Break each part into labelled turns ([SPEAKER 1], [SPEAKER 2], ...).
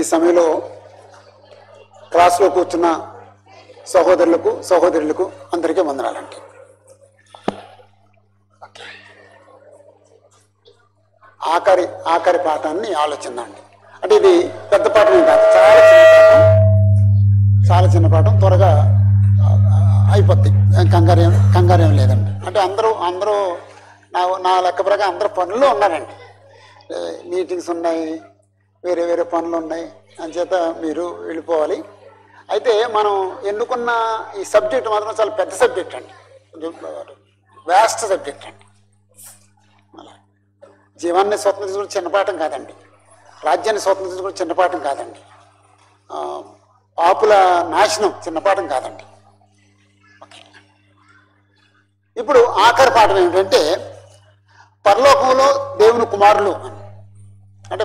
[SPEAKER 1] ఈ సమయంలో క్లాస్లో కూర్చున్న సహోదరులకు అందరికీ వందనాలండి. ఆఖరి పాఠాన్ని ఆలోచిందండి. అంటే ఇది పెద్ద పాఠం కాదు, చాలా చిన్న పాఠం, త్వరగా అయిపోద్ది, కంగారేం లేదండి. అంటే అందరూ నా లెక్క ప్రకారం అందరూ పనుల్లో ఉన్నారండి. మీటింగ్స్ ఉన్నాయి, వేరే పనులు ఉన్నాయి, అంచేత మీరు వెళ్ళిపోవాలి. అయితే మనం ఎన్నుకున్న ఈ సబ్జెక్ట్ మాత్రం చాలా పెద్ద సబ్జెక్ట్ అండి, వ్యాస్ట్ సబ్జెక్ట్ అండి. జీవాన్ని స్వతంత్రించుకుని చిన్నపాఠం కాదండి, రాజ్యాన్ని స్వతంత్రించుకుని చిన్నపాఠం కాదండి, పాపుల నాశనం చిన్నపాఠం కాదండి. ఇప్పుడు ఆఖరి పాఠం ఏమిటంటే పరలోకంలో దేవుని కుమారులు, అంటే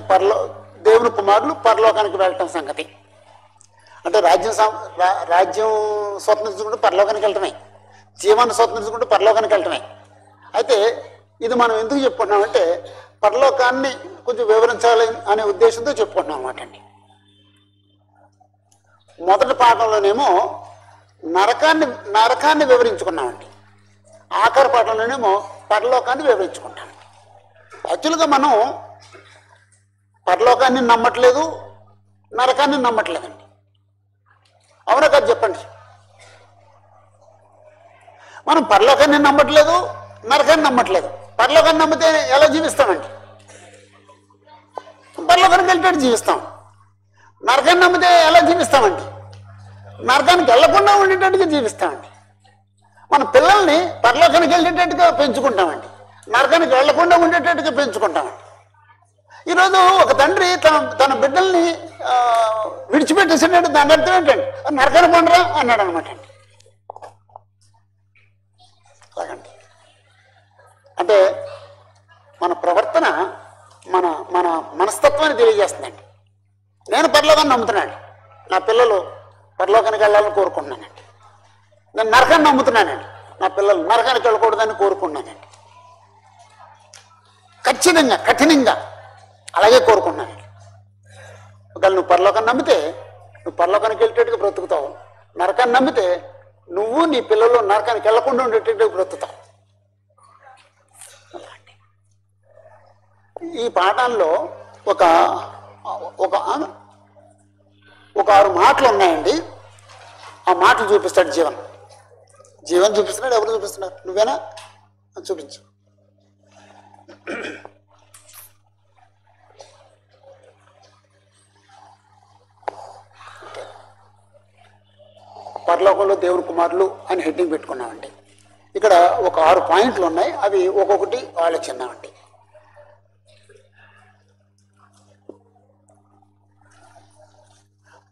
[SPEAKER 1] దేవుని కుమారులు పరలోకానికి వెళ్ళటం సంగతి. అంటే రాజ్యం స్వతంత్రించుకుంటూ పరలోకానికి వెళ్ళటమే, జీవాన్ని స్వతంత్రించుకుంటూ పరలోకానికి వెళ్ళటమే. అయితే ఇది మనం ఎందుకు చెప్పుకుంటున్నామంటే పరలోకాన్ని కొంచెం వివరించాలి అనే ఉద్దేశంతో చెప్పుకుంటున్నాం అన్నమాట అండి. మొదటి పాఠంలోనేమో నరకాన్ని వివరించుకున్నామండి, ఆఖరి పాఠంలోనేమో పరలోకాన్ని వివరించుకుంటాం. యాక్చువల్గా మనం పరలోకాన్ని నమ్మట్లేదు, నరకాన్ని నమ్మట్లేదండి. అవునా కాదు చెప్పండి? మనం పరలోకాన్ని నమ్మట్లేదు, నరకాన్ని నమ్మట్లేదు. పరలోకాన్ని నమ్మితే ఎలా జీవిస్తామండి? పరలోకానికి వెళ్ళేటట్టు జీవిస్తాం. నరకాన్ని నమ్మితే ఎలా జీవిస్తామండి? నరకానికి వెళ్లకుండా ఉండేటట్టుగా జీవిస్తామండి. మన పిల్లల్ని పరలోకానికి వెళ్ళేటట్టుగా పెంచుకుంటామండి, నరకానికి వెళ్లకుండా ఉండేటట్టుగా పెంచుకుంటామండి. ఈరోజు ఒక తండ్రి తన బిడ్డల్ని విడిచిపెట్టేసేటట్టు దాని అర్థం ఏంటండి? నరకాన్ని పండరా అన్నాడు అనమాట అండి. అలాగండి. అంటే మన ప్రవర్తన మన మనస్తత్వాన్ని తెలియజేస్తుందండి. నేను పరలోకాన్ని నమ్ముతున్నాను, నా పిల్లలు పరలోకానికి వెళ్ళాలని కోరుకుంటున్నానండి. నేను నరకాన్ని నమ్ముతున్నానండి, నా పిల్లలు నరకానికి వెళ్ళకూడదని కోరుకున్నానండి. కఠినంగా అలాగే కోరుకున్నానండి. ఒకవేళ నువ్వు పరలోకాన్ని నమ్మితే నువ్వు పరలోకానికి వెళ్ళేటట్టుగా బ్రతుకుతావు, నరకాన్ని నమ్మితే నువ్వు నీ పిల్లలు నరకానికి వెళ్లకుండా ఉండేటట్టుగా బ్రతుకుతావు. ఈ పాఠాల్లో ఒక 6 మాటలు ఉన్నాయండి. ఆ మాటలు చూపిస్తాడు జీవన్ చూపిస్తున్నాడు. ఎవరు చూపిస్తున్నారు? నువ్వేనా? చూపించు. పరలోకంలో దేవుని కుమారులు అని హెడ్డింగ్ పెట్టుకున్నామండి. ఇక్కడ ఒక 6 పాయింట్లు ఉన్నాయి, అవి ఒక్కొక్కటి ఆలోచిద్దామండి.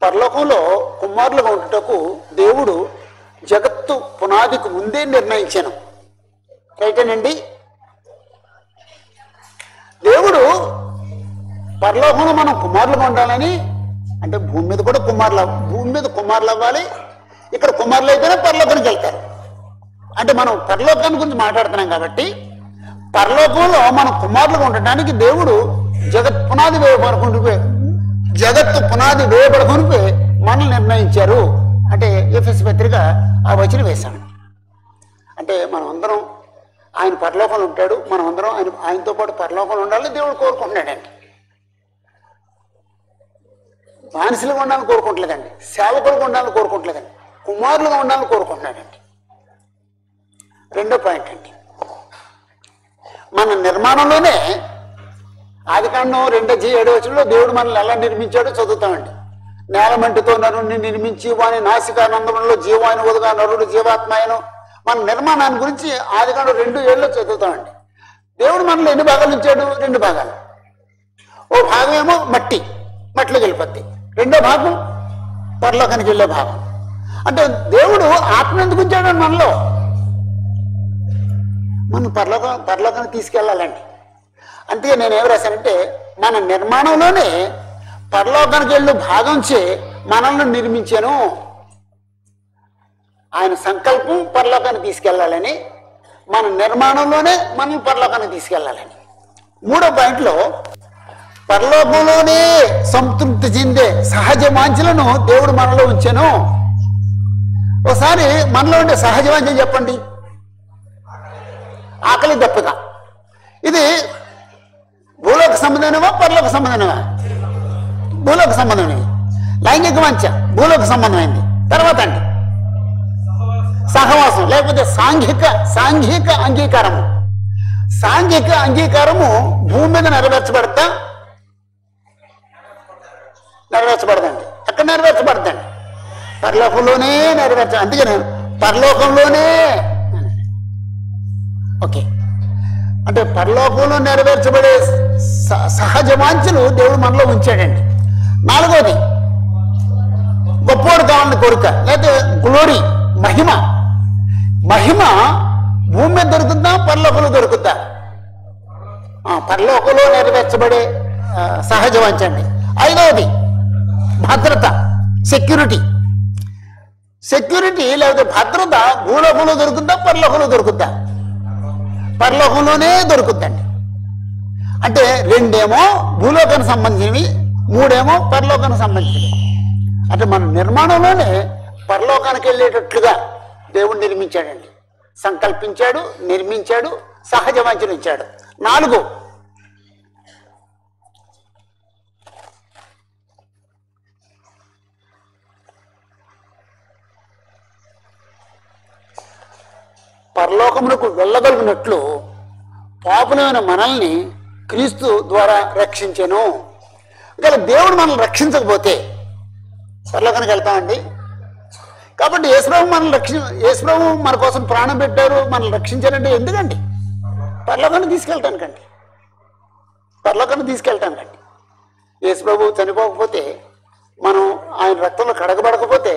[SPEAKER 1] పరలోకంలో కుమారులుగా ఉండుటకు దేవుడు జగత్తు పునాదికి ముందే నిర్ణయించాను. రైటేనండి? దేవుడు పరలోకంలో మనం కుమారులుగా ఉండాలని, అంటే భూమి మీద కుమారులు అవ్వాలి. ఇక్కడ కుమారులు అయితేనే పరలోకానికి వెళ్తారు. అంటే మనం పరలోకాన్ని గురించి మాట్లాడుతున్నాం కాబట్టి పరలోకంలో మనం కుమారులుగా ఉండటానికి దేవుడు జగత్తు పునాది వేయబడకుండా మనల్ని నిర్ణయించారు. అంటే ఎఫెసీ పత్రిక ఆ వచనం వేశామండి. అంటే మనం అందరం ఆయన పరలోకంలో ఉంటాడు, మనం అందరం ఆయనతో పాటు పరలోకంలో ఉండాలని దేవుడు కోరుకుంటున్నాడండి. బానిసలుగా ఉండాలని కోరుకుంటలేదండి, సేవకులుగా ఉండాలని కోరుకుంటలేదండి, కుమారులుగా ఉండాలని కోరుకుంటున్నాడండి. రెండో పాయింట్ అండి, మన నిర్మాణంలోనే ఆదికాండం 2:7 దేవుడు మనల్ని ఎలా నిర్మించాడో చదువుతామండి. నేలమంటితో నరుడిని నిర్మించి వాని నాసికానందంలో జీవాన్ని వదుగా నరుడు జీవాత్మాయను. మన నిర్మాణాన్ని గురించి ఆదికాండం 2:7 చదువుతామండి. దేవుడు మనల్ని ఎన్ని భాగాలు ఇచ్చాడు? 2 భాగాలు. ఓ భాగం ఏమో మట్టిలోకి వెళ్ళిపోద్ది, రెండో భాగం పరలోకానికి వెళ్ళే భాగం. అంటే దేవుడు ఆత్మ ఎందుకు ఉంచాడు మనలో? మనం పరలోకానికి తీసుకెళ్ళాలండి. అందుకే నేను ఏం రాశానంటే మన నిర్మాణంలోనే పరలోకానికి వెళ్ళు భాగం మనల్ని నిర్మించాను. ఆయన సంకల్పం పరలోకానికి తీసుకెళ్లాలని, మన నిర్మాణంలోనే మనం పరలోకానికి తీసుకెళ్లాలని. మూడో పాయింట్లో పరలోకంలోనే సంతృప్తి చెందే సహజ వాంఛలను దేవుడు మనలో ఉంచాను. ఒకసారి మనలో ఉండే సహజ వాంఛలు చెప్పండి. ఆకలి దప్పిక. ఇది భూలోక సంబంధమైనవా పరలోక సంబంధమైనవా? భూలోక సంబంధమైనవి. లైంగిక వాంఛ భూలోక సంబంధమైంది. తర్వాత అండి సహవాసం, లేకపోతే సాంఘిక అంగీకారము. సాంఘిక అంగీకారము భూమి మీద నెరవేర్చబడదండి. ఎక్కడ నెరవేర్చబడదండి? పరలోకంలోనే అందుకని పరలోకంలోనే. ఓకే, అంటే పరలోకంలో నెరవేర్చబడే సహజ వాంఛలు దేవుడు మనలో ఉంచాడండి. నాలుగోది గొప్పోడు కావాలని కోరిక, లేకపోతే గ్లోరీ, మహిమ. మహిమ భూమి మీద దొరుకుద్దా పరలోకంలో దొరుకుద్దా? పరలోకంలో నెరవేర్చబడే సహజ వాంఛ అండి. ఐదవది భద్రత, సెక్యూరిటీ. లేకపోతే భద్రత భూలోకంలో దొరుకుద్దా పరలోకంలో దొరుకుద్దా? పరలోకంలోనే దొరుకుద్దండి. అంటే రెండేమో భూలోకానికి సంబంధించినవి, మూడేమో పరలోకానికి సంబంధించినవి. అంటే మన నిర్మాణంలోనే పరలోకానికి వెళ్ళేటట్లుగా దేవుడు నిర్మించాడండి. సంకల్పించాడు, నిర్మించాడు, సహజ వాంఛను ఇచ్చాడు. 4 పరలోకమునకు వెళ్ళగలిగినట్లు పాపులైన మనల్ని క్రీస్తు ద్వారా రక్షించెను. గల దేవుడు మనల్ని రక్షించకపోతే పరలోకానికి వెళ్తామండి. కాబట్టి యేసుప్రభు మన కోసం ప్రాణం పెట్టారు, మనల్ని రక్షించారంటే ఎందుకండి? పరలోకాన్ని తీసుకెళ్తానికండి. యేసుప్రభు చనిపోకపోతే, మనం ఆయన రక్తంలో కడగబడకపోతే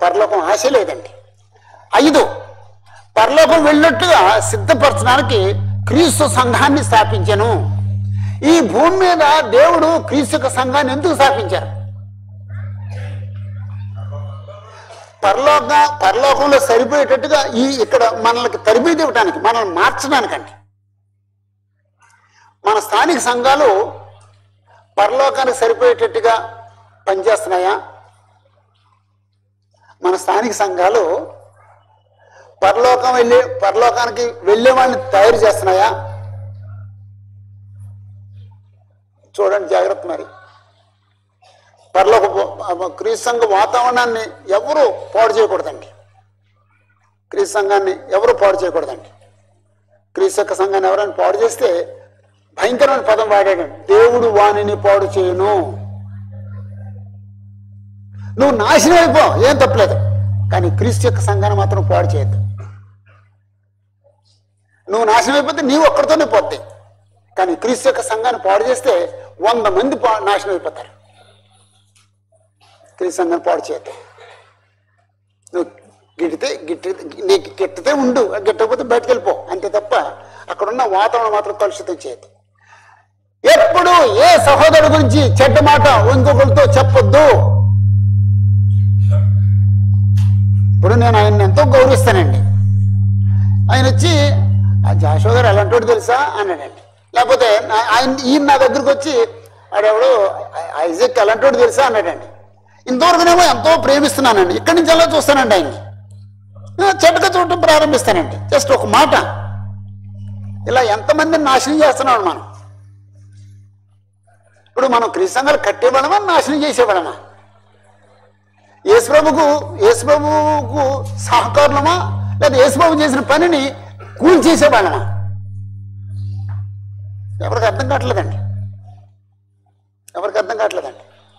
[SPEAKER 1] పరలోకం ఆశ లేదండి. 5 పరలోకం వెళ్ళినట్టుగా సిద్ధపరచడానికి క్రీస్తు సంఘాన్ని స్థాపించను. ఈ భూమి మీద దేవుడు క్రీస్తు యొక్క సంఘాన్ని ఎందుకు స్థాపించారు? పరలోకంలో సరిపోయేటట్టుగా ఇక్కడ మనల్ని తరబీదు ఇవ్వటానికి, మనల్ని మార్చడానికండి. మన స్థానిక సంఘాలు పరలోకానికి సరిపోయేటట్టుగా పనిచేస్తున్నాయా? మన స్థానిక సంఘాలు పరలోకానికి వెళ్ళే వాళ్ళని తయారు చేస్తున్నాయా? చూడండి, జాగ్రత్త. మరి క్రీస్తు సంఘ వాతావరణాన్ని ఎవరు పాడు చేయకూడదండి. క్రీస్తు సంఘాన్ని ఎవరు పాడు చేయకూడదండి. క్రీస్తు యొక్క సంఘాన్ని ఎవరైనా పాడు చేస్తే భయంకరమైన పదం వాడాడండి, దేవుడు వాణిని పాడు చేయను. నువ్వు నాశనం అయిపో, ఏం తప్పలేదు, కానీ క్రీస్తు యొక్క సంఘాన్ని మాత్రం పాడు చేయొద్దు. నువ్వు నాశనం అయిపోతే నీవు ఒక్కడితోనే పోద్ది, కానీ క్రీస్తు యొక్క సంఘాన్ని పాడు చేస్తే 100 మంది నాశనం అయిపోతారు. క్రీస్తు సంఘాన్ని పాడు చేయొద్దు. నువ్వు నీకు గిట్టితే ఉండు, గిట్టకపోతే బయటకు వెళ్ళిపో, అంతే తప్ప అక్కడున్న వాతావరణం మాత్రం కలుషితం చేయొద్దు. ఎప్పుడు ఏ సహోదరుడి గురించి చెడ్డ మాట ఇంకొకరితో చెప్పొద్దు. ఇప్పుడు నేను ఆయన్ని ఎంతో గౌరవిస్తానండి. ఆయన వచ్చి జాషువా గారు ఎలాంటి తెలుసా అన్నాడండి. లేకపోతే ఈయన నా దగ్గరకు వచ్చి ఆడెవడు ఐజాక్ ఎలాంటి తెలుసా అన్నాడండి. ఇంతవరకునేమో ఎంతో ప్రేమిస్తున్నానండి, ఇక్కడి నుంచి ఎలా చూస్తానండి ఆయన్ని, చెడ్డగా చూడటం ప్రారంభిస్తానండి. జస్ట్ ఒక మాట. ఇలా ఎంతమందిని నాశనం చేస్తున్నాడు మనం. ఇప్పుడు మనం క్రీస్తు సంఘాలు కట్టేవాళ్ళమా నాశనం చేసేవాళ్ళమా? యేసుప్రభుకు సహకారులమా, లేదా యేసుప్రభు చేసిన పనిని కూల్చేసేవాళ్ళమా? ఎవరికి అర్థం కావట్లేదండి.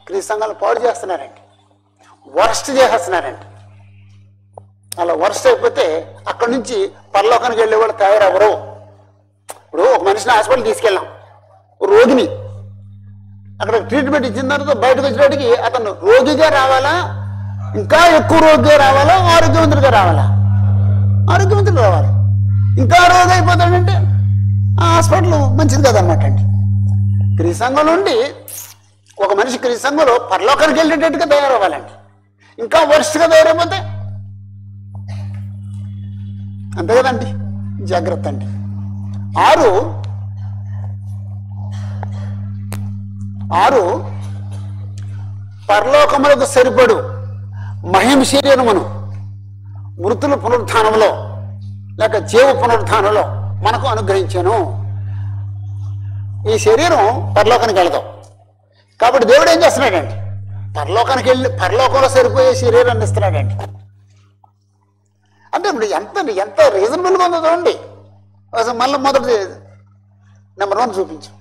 [SPEAKER 1] క్రీస్తు సంఘాలు పాడు చేస్తున్నారండి, వరస్ట్ చేసేస్తున్నారండి. అలా వరస్ట్ అయిపోతే అక్కడి నుంచి పరలోకానికి వెళ్ళే వాళ్ళు తయారెవరు? ఇప్పుడు ఒక మనిషిని హాస్పిటల్ తీసుకెళ్ళాం, రోగిని అక్కడ ట్రీట్మెంట్ ఇచ్చిన తర్వాత బయటకు వచ్చినప్పటికి అతను రోగిగా రావాలా, ఇంకా ఎక్కువ రోగిగా రావాలా, ఆరోగ్యవంతుడిగా రావాలా? ఆరోగ్యవంతుడు రావాలి. ఇంకా రోగి అయిపోతాడంటే ఆ హాస్పిటల్ మంచిది కదన్నమాట అండి. క్రీస్తు సంఘం నుండి ఒక మనిషి క్రీస్తు సంఘంలో పరలోకానికి వెళ్ళేటట్టుగా తయారవ్వాలండి. ఇంకా వర్స్ట్గా తయారైపోతే అంతే కదండి. జాగ్రత్త అండి. 6 6 పరలోకములకు సరిపడు మహిమ శరీరమును మృతుల పునరుద్ధానంలో లేక జీవ పునరుద్ధానంలో మనకు అనుగ్రహించాను. ఈ శరీరం పరలోకానికి వెళదాం కాబట్టి దేవుడు ఏం చేస్తున్నాడండి, పరలోకానికి వెళ్ళి పరలోకంలో సరిపోయే శరీరాన్ని ఇస్తున్నాడండి. అంటే ఇప్పుడు ఎంత రీజనబుల్గా ఉందో చూడండి. అసలు మళ్ళీ మొదటి నెంబర్ 1 చూపించు.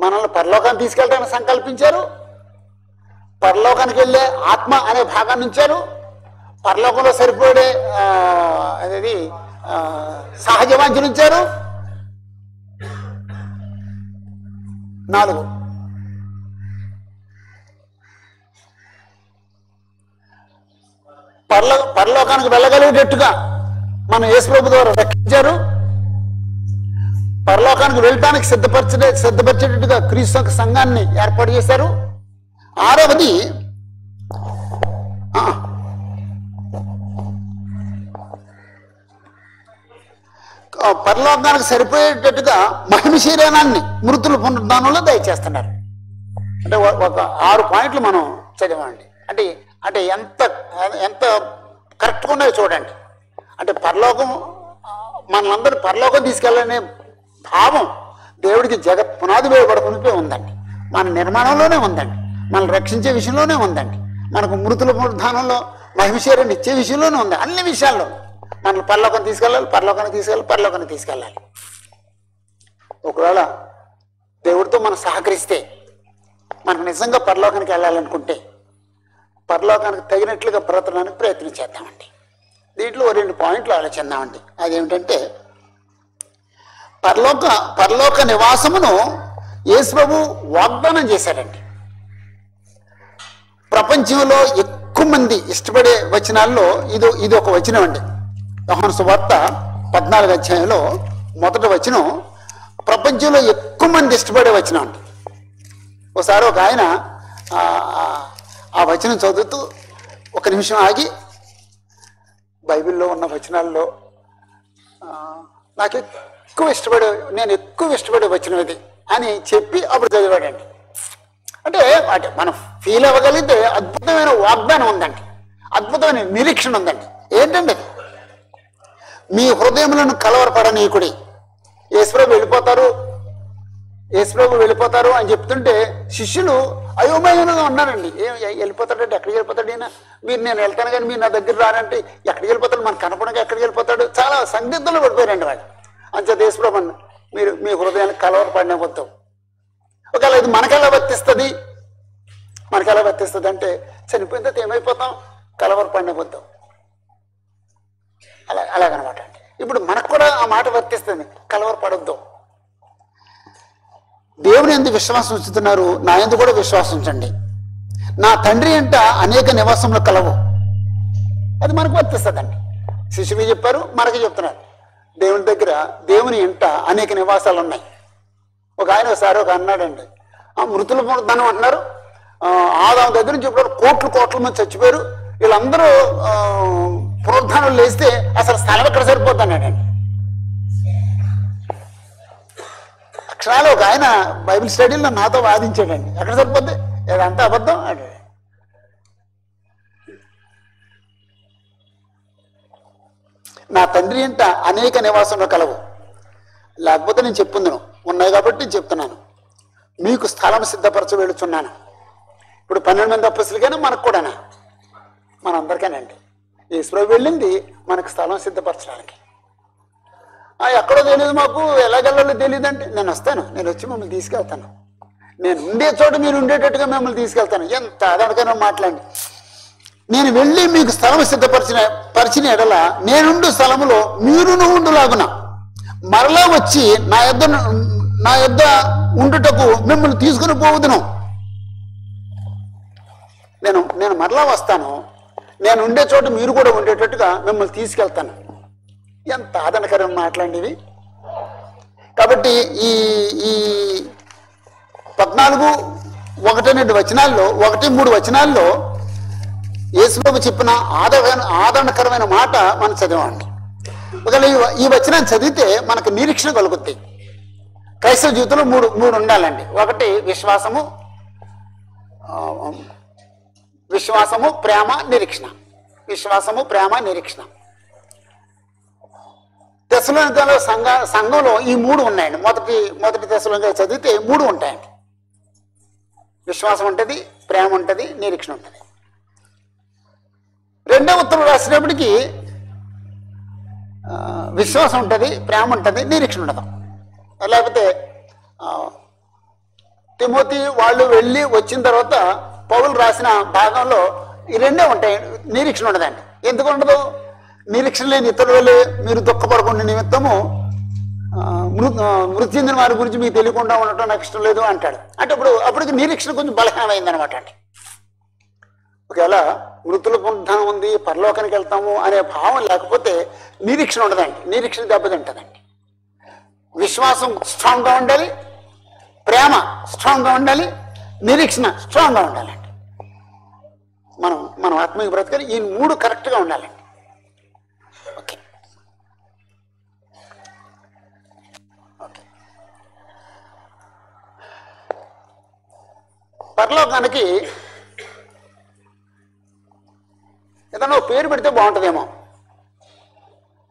[SPEAKER 1] మనల్ని పరలోకాన్ని తీసుకెళ్ళడానికి సంకల్పించారు, పరలోకానికి వెళ్ళే ఆత్మ అనే భాగాన్ని ఉంచారు, పరలోకంలో సరిపోయే అదేది సహజ వాంఛలు ఉంచారు. 4 పరలోకానికి వెళ్ళగలిగేటట్టుగా మన యేసు ప్రభు ద్వారా రక్షించారు. పరలోకానికి వెళ్ళటానికి సిద్ధపరిచేటట్టుగా క్రీస్తు సంఘాన్ని ఏర్పాటు చేశారు. 6వది పరలోకానికి సరిపోయేటట్టుగా మహిమ శరీరాన్ని మృతుల పునరుద్ధానంలో దయచేస్తున్నారు. అంటే ఒక 6 పాయింట్లు మనం చదివామండి. అంటే ఎంత కరెక్ట్గా ఉన్నాయో చూడండి. అంటే పరలోకం మనందరూ పరలోకం తీసుకెళ్ళాలనే భావం దేవుడికి జగత్ పునాది వేయబడుకునిపై ఉందండి. మన నిర్మాణంలోనే ఉందండి, మనల్ని రక్షించే విషయంలోనే ఉందండి, మనకు మృతుల పునరుద్ధానంలో మహిమ శరీరాన్ని ఇచ్చే విషయంలోనే ఉంది. అన్ని విషయాల్లో మనల్ని పరలోకం పరలోకానికి తీసుకెళ్ళాలి. ఒకవేళ దేవుడితో మనం సహకరిస్తే మనకు నిజంగా పరలోకానికి వెళ్ళాలనుకుంటే పరలోకానికి తగినట్లుగా బ్రతకడానికి ప్రయత్నం చేద్దామండి. దీంట్లో 2 పాయింట్లు ఆలోచిద్దామండి. అదేమిటంటే పరలోక నివాసమును యేసు ప్రభు వాగ్దానం చేశాడండి. ప్రపంచంలో ఎక్కువ మంది ఇష్టపడే వచనాల్లో ఇది ఒక వచనం అండి. యోహాను సువార్త 14వ అధ్యాయంలో మొదటి వచనం ప్రపంచంలో ఎక్కువ మంది ఇష్టపడే వచనం అండి. ఒకసారి ఒక ఆయన ఆ వచనం చదువుతూ ఒక నిమిషం ఆగి బైబిల్లో ఉన్న వచనాల్లో నేను ఎక్కువ ఇష్టపడే వచనం ఇది అని చెప్పి అప్పుడు చదివాడండి. అంటే మనం ఫీల్ అవ్వగలిగితే అద్భుతమైన వాగ్దానం ఉందండి, అద్భుతమైన నిరీక్షణ ఉందండి. ఏంటండి, మీ హృదయములను కలవరపడనీకుడి. యేసుప్రభు వెళ్ళిపోతారు అని చెప్తుంటే శిష్యులు అయోమయంగా ఉన్నారండి. వెళ్ళిపోతాడంటే ఎక్కడికి వెళ్ళిపోతాడు ఈయన, నేను వెళ్తాను కానీ మీరు నా దగ్గర రానంటే ఎక్కడికి వెళ్ళిపోతాడు, మనకు కనపడగా ఎక్కడికి వెళ్ళిపోతాడు, చాలా సందిగ్ధంలో పడిపోయారండి వాళ్ళు. అంతే యేసుప్రభు అన్న మీరు మీ హృదయాన్ని కలవరపడినవద్దు. ఒకవేళ ఇది మనకెలా వర్తిస్తుంది అంటే చనిపోయిన తర్వాత ఏమైపోతాం, కలవరపడినవద్దు. అలాగనమాట అండి. ఇప్పుడు మనకు కూడా ఆ మాట వర్తిస్తుంది, కలవరపడొద్దు. దేవుని యందు విశ్వాసం ఉంచుతున్నారు, నా యందు కూడా విశ్వాసం ఉంచండి. నా తండ్రి అంట అనేక నివాసములు కలవు, అది మనకు వర్తిస్తుందండి. శిష్యులు చెప్పారు, మనకి చెప్తున్నారు. దేవుని దగ్గర దేవుని ఇంట అనేక నివాసాలు ఉన్నాయి. ఒక ఆయన ఒకసారి అన్నాడండి, మృతుల పునరుద్ధానం అంటున్నారు, ఆదాము దగ్గర నుంచి ఇప్పుడు కోట్ల మంది చచ్చిపోయారు, వీళ్ళందరూ పునరుద్ధానం లేస్తే అసలు స్థలం ఎక్కడ సరిపోతున్నాడండి. అక్షరాలు ఒక ఆయన బైబిల్ స్టడీలో నాతో వాదించాడండి, ఎక్కడ సరిపోద్ది, ఇదంతా అబద్ధం అంటే. నా తండ్రి ఇంట అనేక నివాసంలో కలవు, లేకపోతే నేను చెప్పుందును, ఉన్నాయి కాబట్టి నేను చెప్తున్నాను. మీకు స్థలం సిద్ధపరచ వెళుచున్నాను. ఇప్పుడు 12 మంది అప్పసులకైనా మనకు కూడానా, మనందరికైనాండి. యేసుప్రభు వెళ్ళింది మనకు స్థలం సిద్ధపరచడానికి. ఎక్కడో తెలియదు, మాకు ఎలాగెళ్ళాలో తెలియదు అంటే నేను వస్తాను, నేను వచ్చి మిమ్మల్ని తీసుకెళ్తాను, నేను ఉండే చోట మీరు ఉండేటట్టుగా మిమ్మల్ని తీసుకెళ్తాను. ఎంత అదనకైనా మాట్లాడి, నేను వెళ్ళి మీకు స్థలం పరిచిన ఎడల నేనుండు స్థలములో మీరును ఉండులాగున మరలా వచ్చి నా యొద్ద ఉండుటకు మిమ్మల్ని తీసుకుని పోవుదును. నేను మరలా వస్తాను, నేను ఉండే చోట మీరు కూడా ఉండేటట్టుగా మిమ్మల్ని తీసుకెళ్తాను. ఎంత ఆదరణకరం మాట్లాడినవి. కాబట్టి ఈ 14:1 వచనాల్లో 1-3 వచనాల్లో యేసుప్రభు చెప్పిన ఆదరణకరమైన మాట మనం చదివామండి. ఒకవేళ ఈ వచనాన్ని చదివితే మనకు నిరీక్షణ కలుగుతాయి. క్రైస్తవ జీవితంలో మూడు మూడు ఉండాలండి. ఒకటి విశ్వాసము, ప్రేమ, నిరీక్షణ. విశ్వాసము, ప్రేమ, నిరీక్షణ. తెస్సలోనికలో సంఘంలో ఈ మూడు ఉన్నాయండి. మొదటి తెస్సలోనికలో చదివితే మూడు ఉంటాయండి. విశ్వాసం ఉంటుంది, ప్రేమ ఉంటుంది, నిరీక్షణ ఉంటుంది. రెండవ ఉత్తరం రాసినప్పటికీ విశ్వాసం ఉంటుంది, ప్రేమ ఉంటుంది, నిరీక్షణ ఉండదు. లేకపోతే తిమోతి వాళ్ళు వెళ్ళి వచ్చిన తర్వాత పౌలు రాసిన భాగంలో ఈ రెండే ఉంటాయి, నిరీక్షణ ఉండదండి. ఎందుకు ఉండదు? నిరీక్షణ లేని ఇతరుల వల్లే మీరు దుఃఖపడకుండా నిమిత్తము మృతి చెందిన వారి గురించి మీకు తెలియకుండా ఉండటం నాకు ఇష్టం లేదు అంటాడు. అంటే అప్పటికి నిరీక్షణ కొంచెం బలహీనమైందనమాట అండి. ఒకవేళ మృతుల పునరుద్ధానం ఉంది, పరలోకానికి వెళ్తాము అనే భావం లేకపోతే నిరీక్షణ ఉండదండి, నిరీక్షణ దెబ్బతింటదండి. విశ్వాసం స్ట్రాంగ్గా ఉండాలి, ప్రేమ స్ట్రాంగ్గా ఉండాలి, నిరీక్షణ స్ట్రాంగ్గా ఉండాలండి. మనం ఆత్మీయ బ్రతకాలి, ఈ మూడు కరెక్ట్గా ఉండాలండి. ఓకే పరలోకానికి ఏదన్నా పేరు పెడితే బాగుంటుందేమో.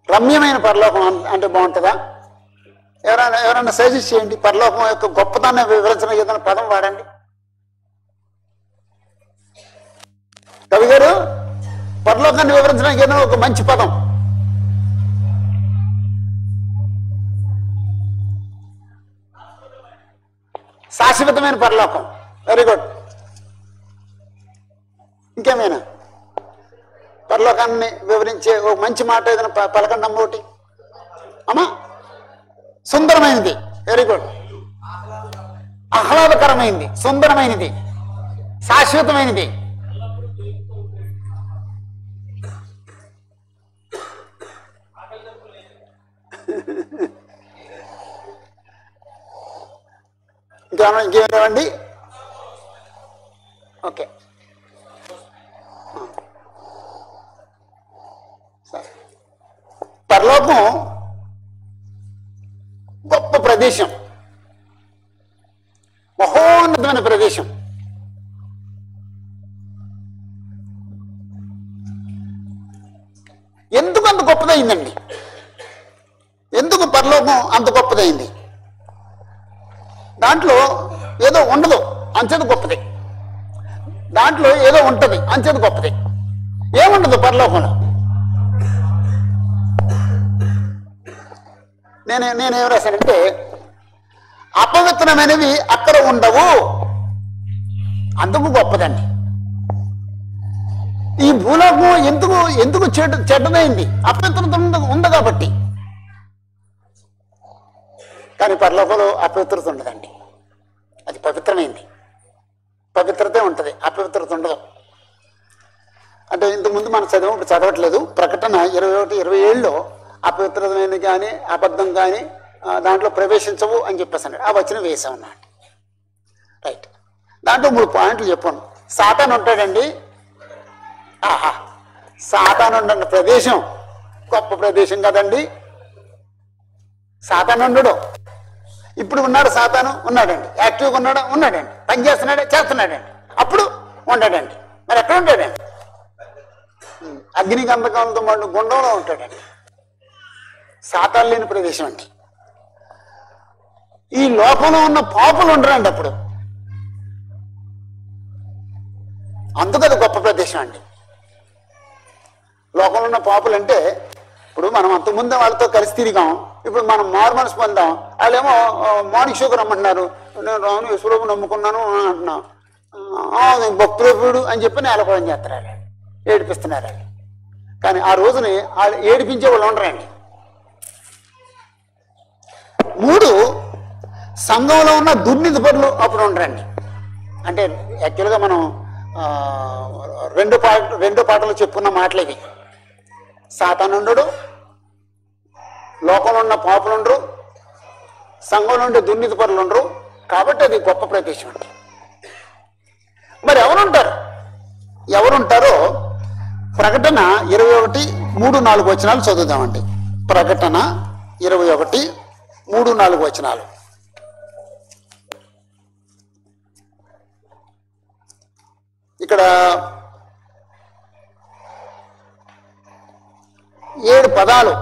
[SPEAKER 1] రమ్యమైన పరలోకం అంటే బాగుంటుందా? ఎవరైనా సజెస్ట్ చేయండి. పరలోకం యొక్క గొప్పదాన్ని వివరించడం ఏదైనా పదం వాడండి. కవి గారు, పరలోకాన్ని వివరించడానికి ఏదైనా ఒక మంచి పదం. శాశ్వతమైన పరలోకం. Very good. ఇంకేమైనా పరలోకాన్ని వివరించే ఒక మంచి మాట ఏదైనా పలకండి అమ్మ ఒకటి. అమ్మా, సుందరమైనది. Very good. ఆహ్లాదకరమైనది, సుందరమైనది, శాశ్వతమైనది. ఇంకేమండి? ఓకే, పరలోకం గొప్ప ప్రదేశం, మహోన్నతమైన ప్రదేశం. ఎందుకు అంత గొప్పదైందండి? ఎందుకు పరలోకం అంత గొప్పదైంది? దాంట్లో ఏదో ఉండదు, అంచేది గొప్పది. దాంట్లో ఏదో ఉంటుంది, అంచేది గొప్పది. ఏముండదు పరలోకంలో? నేనేం రాశానంటే, అపవిత్రమైనవి అక్కడ ఉండవు, అందుకు గొప్పదండి. ఈ భూలోకం ఎందుకు చెడ్డదైంది? అపవిత్రత ఉంది కాబట్టి. కానీ పరలోకంలో అపవిత్రత ఉండదండి, అది పవిత్రమైంది. పవిత్రతే ఉంటుంది, అపవిత్రత ఉండదు. అంటే ఇంతకుముందు మనం చదవట్లేదు. ప్రకటన 21:27లో అపవిత్రమైనది కానీ అబద్ధం కానీ దాంట్లో ప్రవేశించవు అని చెప్పేసాను. ఆ వచనం వేసాం అన్నమాట. రైట్. దాంట్లో 3 పాయింట్లు చెప్పాను. సాతాను ఉంటాడండి. సాతాను ఉన్న ప్రదేశం గొప్ప ప్రదేశం కదండి. సాతాను ఉండడు. ఇప్పుడు ఉన్నాడు, సాతాను ఉన్నాడండి. యాక్టివ్గా ఉన్నాడండి. పని చేస్తున్నాడండి. అప్పుడు ఉంటాడండి. మరి ఎక్కడ ఉంటాడండి? అగ్ని గంధకంతో మండు గుండంలో ఉంటాడండి. సాతాను లేని ప్రదేశం అండి. ఈ లోకంలో ఉన్న పాపులు ఉండరండి అప్పుడు. అందుకు అది గొప్ప ప్రదేశం అండి. లోకంలో ఉన్న పాపులు అంటే, ఇప్పుడు మనం అంతకుముందే వాళ్ళతో కలిసి తిరిగాం, ఇప్పుడు మనం మారు మనసు పొందాం. వాళ్ళేమో మార్నింగ్ షోకి రమ్మంటున్నారు. నేను రాను, యశ్వరూపు నమ్ముకున్నాను అంటున్నాం. భక్తుడు అని చెప్పి నేలకోవడం చేస్తారు, వాళ్ళు ఏడిపిస్తున్నారు. వాళ్ళు కానీ ఆ రోజుని వాళ్ళు ఏడిపించే వాళ్ళు ఉండరండి. 3 సంఘంలో ఉన్న దుర్నీతి పనులు అప్పుడు ఉండరండి. అంటే యాక్చువల్గా మనం రెండో పాటలు చెప్పుకున్న మాటలు ఇవి. సాతాను ఉండడు, లోకంలో ఉన్న పాపులు ఉండరు, సంఘంలో ఉండే దుర్నీతి పనులు ఉండరు. కాబట్టి అది గొప్ప ప్రదేశం అండి. మరి ఎవరుంటారో ప్రకటన 21:3-4 వచనాలు చదువుదామండి. ప్రకటన 21:3-4 వచనాలు. ఇక్కడ 7 పదాలు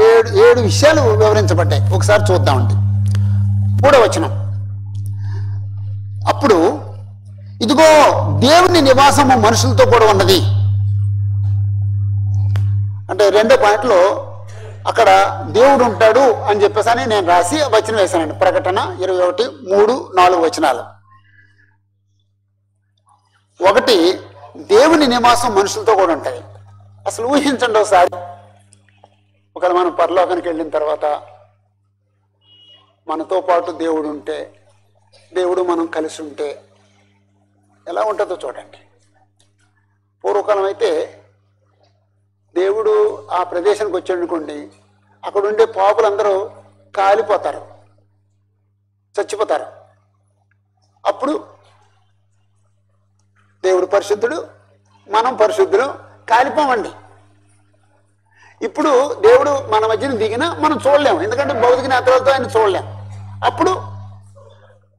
[SPEAKER 1] 7 విషయాలు వివరించబడ్డాయి. ఒకసారి చూద్దామండి. 3వ వచనం, అప్పుడు ఇదిగో దేవుని నివాసము మనుషులతో కూడా ఉన్నది. అంటే 2వ పాయింట్లో అక్కడ దేవుడు ఉంటాడు అని చెప్పేసి అని నేను రాసి వచనం వేశానండి. ప్రకటన 21, 3, 4 వచనాలు. 1, దేవుని నివాసం మనుషులతో కూడా ఉంటుంది. అసలు ఊహించండి ఒకసారి, ఒకవేళ మనం పరలోకానికి వెళ్ళిన తర్వాత మనతో పాటు దేవుడు ఉంటే, దేవుడు మనం కలిసి ఉంటే ఎలా ఉంటుందో చూడండి. పూర్వకాలం అయితే దేవుడు ఆ ప్రదేశానికి వచ్చాడు అనుకోండి, అక్కడ ఉండే పాపులందరూ కాలిపోతారు, చచ్చిపోతారు. అప్పుడు దేవుడు పరిశుద్ధుడు, మనం పరిశుద్ధులు, కాలిపోమండి. ఇప్పుడు దేవుడు మన మధ్యన దిగినా మనం చూడలేము, ఎందుకంటే భౌతిక నేత్రాలతో ఆయన చూడలేం. అప్పుడు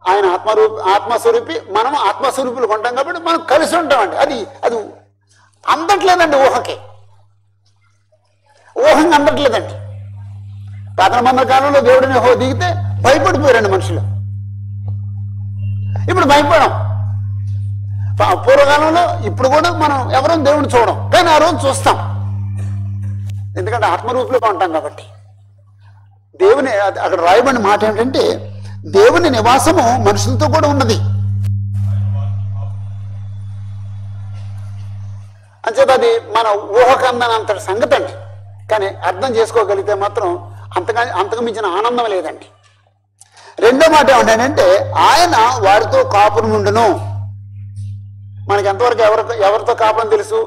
[SPEAKER 1] ఆయన ఆత్మస్వరూపి, మనం ఆత్మస్వరూపులు ఉంటాం కాబట్టి మనం కలిసి ఉంటామండి. అది అందట్లేదండి, ఊహంగా అందట్లేదండి. పాత మందల కాలంలో దేవుడిని దిగితే భయపడిపోయారండి మనుషులు. ఇప్పుడు భయపడం. పూర్వకాలంలో ఇప్పుడు కూడా మనం ఎవరూ దేవుడిని చూడం, కానీ ఆ రోజు చూస్తాం, ఎందుకంటే ఆత్మరూపులుగా ఉంటాం కాబట్టి. దేవుని అక్కడ రాయబడిన మాట ఏంటంటే దేవుని నివాసము మనుషులతో కూడా ఉన్నది. అంచేత అది మన ఊహకందనంత సంగతి అండి. కానీ అర్థం చేసుకోగలిగితే మాత్రం అంతకు మించిన ఆనందం లేదండి. 2వ మాట ఏమిటంటే ఆయన వారితో కాపురం ఉండును. మనకి ఎంతవరకు ఎవరితో కాపురం తెలుసు?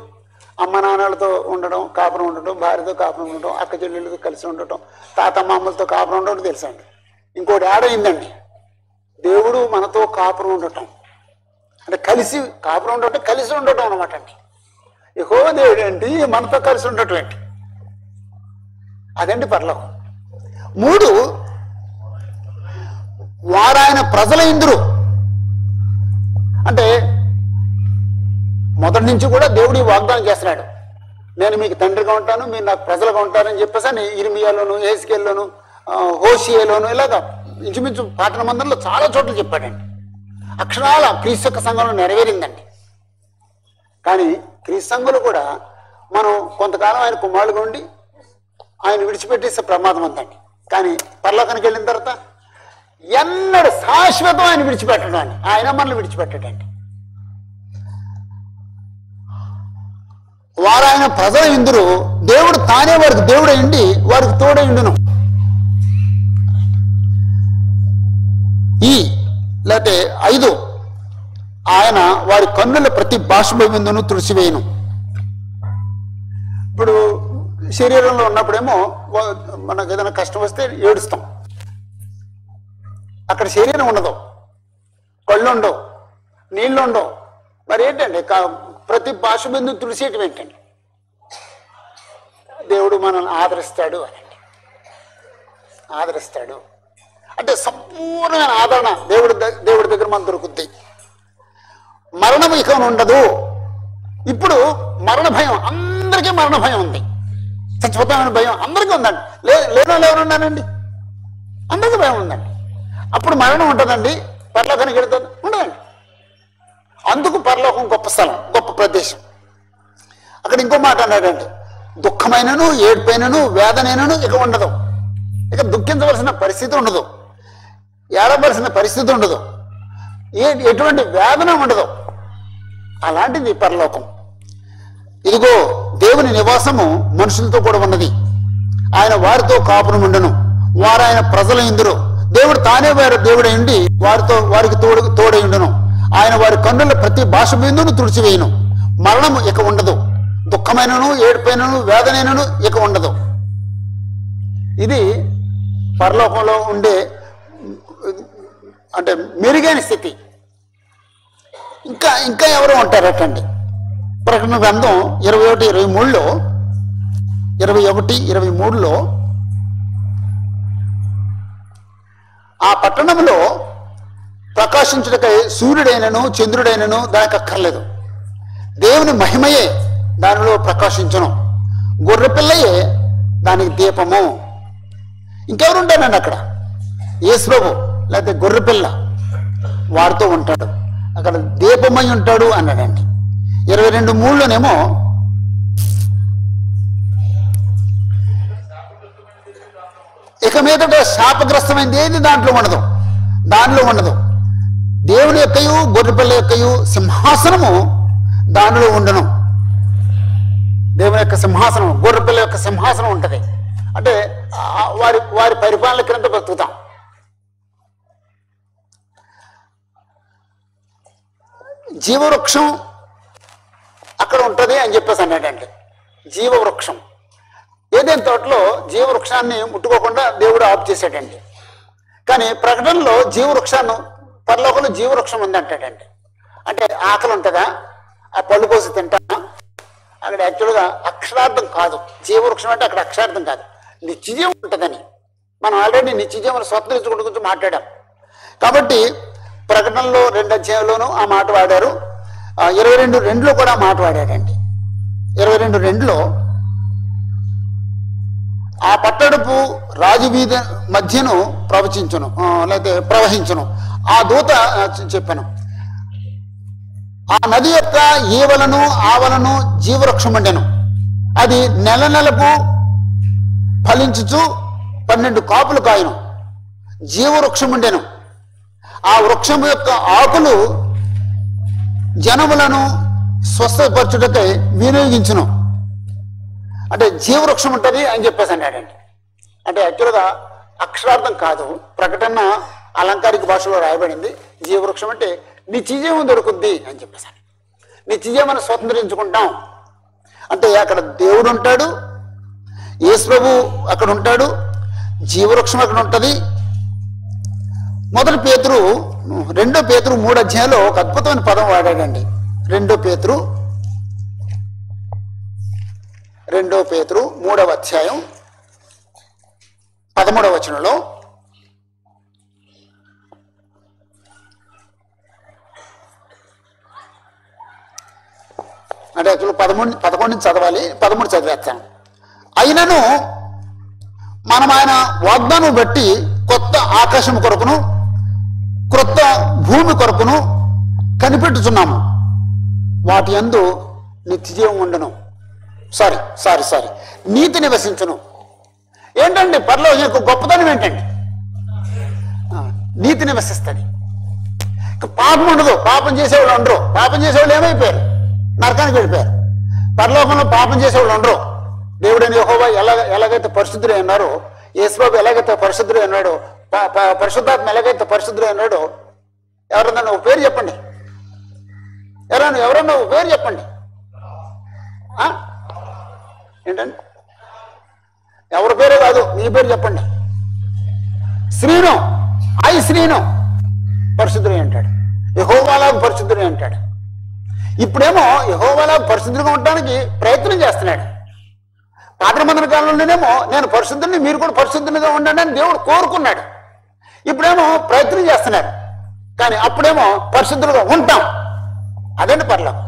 [SPEAKER 1] అమ్మ నాన్నలతో ఉండడం, కాపురం ఉండటం, భార్యతో కాపురం ఉండటం, అక్క చెల్లెళ్ళతో కలిసి ఉండటం, తాతమ్మమ్మలతో కాపురం ఉండటం తెలుసండి. ఇంకోటి ఆడైందండి, దేవుడు మనతో కాపురం ఉండటం, అంటే కలిసి కాపురం ఉండటం, కలిసి ఉండటం అనమాట అండి. యెహోవా దేవుడు ఏంటి, మనతో కలిసి ఉండటం ఏంటి, అదండి పరలోకం. 3, వారాయన ప్రజల ఇందురు. అంటే మొదటి నుంచి కూడా దేవుడి వాగ్దానం చేస్తున్నాడు, నేను మీకు తండ్రిగా ఉంటాను, మీరు నాకు ప్రజలుగా ఉంటారని చెప్పేసి అని ఇర్మియాలోను, హెజ్కేల్లోను, హోషియాలోను ఇలాగా ఇంచుమించు పాఠన మందిరంలో చాలా చోట్ల చెప్పాడండి. అక్షరాల క్రీస్తు యొక్క సంఘంలో నెరవేరిందండి. కానీ క్రీస్తు సంఘంలో కూడా మనం కొంతకాలం ఆయన కుమారులుగా ఉండి ఆయన విడిచిపెట్టేసే ప్రమాదం ఉందండి. కానీ పరలోకానికి వెళ్ళిన తర్వాత ఎన్నడూ శాశ్వతం ఆయన విడిచిపెట్టడండి, ఆయన మనల్ని విడిచిపెట్టడండి. వారాయన ప్రజల ఇందురు, దేవుడు తానే వారికి దేవుడై ఉండి వారికి తోడై ఉండును. లేకపోతే 5, ఆయన వారి కన్నుల ప్రతి బాష్పబిందును తుడిచివేయును. ఇప్పుడు శరీరంలో ఉన్నప్పుడేమో మనకు ఏదైనా కష్టం వస్తే ఏడుస్తాం, అక్కడ శరీరం ఉండదు, కళ్ళు ఉండవు, నీళ్ళు ఉండవు. మరి ఏంటండి ప్రతి బాష్పబిందును తుడిచేయటం ఏంటండి? దేవుడు మనల్ని ఆదరిస్తాడు అనండి, ఆదరిస్తాడు అంటే సంపూర్ణమైన ఆదరణ దేవుడి దగ్గర మనకు దొరుకుద్ది. మరణం ఇక ఉండదు. ఇప్పుడు మరణ భయం, అందరికీ మరణ భయం ఉంది, చచ్చిపోతామని భయం అందరికీ ఉందండి. లేనో ఎవరున్నానండి, అందరికీ భయం ఉందండి. అప్పుడు మరణం ఉంటుందండి, పరలోకానికి వెళ్తుంది ఉండదండి. అందుకు పరలోకం గొప్ప స్థలం, గొప్ప ప్రదేశం. అక్కడ ఇంకో మాట అన్నాడండి, దుఃఖమైనను, ఏడ్పైనను, వేదనైనను ఇక ఉండదు. ఇక దుఃఖించవలసిన పరిస్థితి ఉండదు, ఏడవలసిన పరిస్థితి ఉండదు, ఎటువంటి వేదన ఉండదు. అలాంటిది పరలోకం. ఇదిగో దేవుని నివాసము మనుషులతో కూడా ఉన్నది, ఆయన వారితో కాపురం ఉండను, వారు ఆయన ప్రజల ఇందురు, దేవుడు తానే వారి దేవుడై ఉండి వారికి తోడై ఉండును. ఆయన వారి కన్నుల ప్రతి బాష్పబిందును తుడిచివేయును. మరణము ఇక ఉండదు, దుఃఖమైనను, ఏడుపైనను, వేదనైనను ఇక ఉండదు. ఇది పరలోకంలో ఉండే అంటే మెరుగైన స్థితి. ఇంకా ఎవరు ఉంటారటండి. ప్రకటన గ్రంథం 21, 23లో ఆ పట్టణంలో ప్రకాశించుటకై సూర్యుడైనను చంద్రుడైనను దానికి అక్కర్లేదు, దేవుని మహిమయే దానిలో ప్రకాశించును, గొర్రెపిల్లయే దానికి దీపము. ఇంకెవరు ఉంటారండి అక్కడ? యేసుప్రభు లేకపోతే గొర్రెపిల్ల వారితో ఉంటాడు, అక్కడ దీపమై ఉంటాడు అన్నాడండి. 22:3లోనేమో ఇక మీదట శాపగ్రస్తమైంది ఏది దానిలో ఉండదు. దేవుని యొక్కయు గొర్రెపిల్ల యొక్కయు సింహాసనము దానిలో ఉండను. దేవుని యొక్క సింహాసనం, గొర్రెపిల్ల యొక్క సింహాసనం ఉంటుంది. అంటే వారి పరిపాలన క్రింద బతుకుతాం. జీవవృక్షం అక్కడ ఉంటుంది అని చెప్పేసి అన్నాడండి. జీవవృక్షం ఏదైనా తోటలో జీవవృక్షాన్ని ముట్టుకోకుండా దేవుడు ఆఫ్ చేశాడండి. కానీ ప్రకటనలో జీవవృక్షాన్ని, పరలోకంలో జీవవృక్షం ఉంది అంటాడండి. అంటే ఆకలి ఉంటుందా? ఆ పళ్ళు కోసి తింటామా? అక్కడ యాక్చువల్గా అక్షరార్థం కాదు. జీవవృక్షం అంటే అక్కడ అక్షరార్థం కాదు, నిత్యజీవం ఉంటుందని. మనం ఆల్రెడీ నిత్యజీవం స్వతంత్రించుకుంటూ గురించి మాట్లాడాం. కాబట్టి ప్రకటనలో 2 అధ్యాయంలోనూ ఆ మాట వాడారు. 22:2లో కూడా మాట వాడాడండి. 22:2లో ఆ పట్టడపు రాజు వీధి మధ్యను ప్రవచించును లేకపోతే ప్రవహించును. ఆ దూత చెప్పాను, ఆ నది యొక్క ఈవలను ఆవలను జీవవృక్షం ఉండెను. అది నెలకు ఫలించుచు 12 కాపులు కాయను. జీవవృక్షం ఉండెను. ఆ వృక్షం యొక్క ఆకులు జనములను స్వస్థపరచుటకై వినియోగించును. అంటే జీవవృక్షం ఉంటుంది అని చెప్పేసి అన్నాడండి. అంటే యాక్చువల్గా అక్షరార్థం కాదు, ప్రకటన అలంకారిక భాషలో రాయబడింది. జీవవృక్షం అంటే నిత్యజీవం దొరుకుద్ది అని చెప్పేసి, నిత్యజీవం స్వతంత్రించుకుంటాం. అంటే అక్కడ దేవుడు ఉంటాడు, యేసుప్రభు అక్కడ ఉంటాడు, జీవవృక్షం అక్కడ ఉంటుంది. 2 పేతురు 3 అధ్యాయంలో ఒక అద్భుతమైన పదం వాడాడండి. 2 పేతురు 3వ అధ్యాయం 13వ వచనంలో అంటే యాక్చువల్ 11 నుంచి చదవాలి, 13 చదివేస్తాను. అయినను మనం ఆయన వాగ్దానం బట్టి కొత్త ఆకాశం కొరకును క్రొత్త భూమి కొరకును కనిపెట్టుచున్నాము, వాటి యందు నిత్యజీవం ఉండను. సారీ నీతి నివసించును. ఏంటండి పరలోకం యొక్క గొప్పతనం ఏంటండి? నీతి నివసిస్తుంది. పాపం ఉండదు, పాపం చేసేవాళ్ళు ఉండరు. పాపం చేసేవాళ్ళు ఏమైపోయారు? నరకానికి వెళ్ళిపోయారు. పరలోకంలో పాపం చేసేవాళ్ళు ఉండరు. దేవుడైన యెహోవా ఎలాగైతే పరిశుద్ధుడై ఉన్నారో, యేసుప్రభు ఎలాగైతే పరిశుద్ధుడై ఉన్నాడో, పరిశుద్ధాత్మ ఎలాగైతే పరిశుద్ధుడై ఉన్నాడో, ఎవరన్నా ఒక పేరు చెప్పండి. ఎవరన్నా ఒక పేరు చెప్పండి. ఏంటండి? ఎవరి పేరే కాదు, మీ పేరు చెప్పండి. శ్రీను పరిశుద్ధుడే అంటాడు, యెహోవాలాగా పరిశుద్ధుడే అంటాడు. ఇప్పుడేమో యెహోవాలాగా పరిశుద్ధుడిగా ఉండడానికి ప్రయత్నం చేస్తున్నాడు. పాత నిబంధన కాలంలోనేమో నేను పరిశుద్ధుని, మీరు కూడా పరిశుద్ధునిగా ఉండండి అని దేవుడు కోరుకున్నాడు. ఇప్పుడేమో ప్రయత్నం చేస్తున్నారు, కానీ అప్పుడేమో పరిశుద్ధులుగా ఉంటాం. అదండి పరలోకం.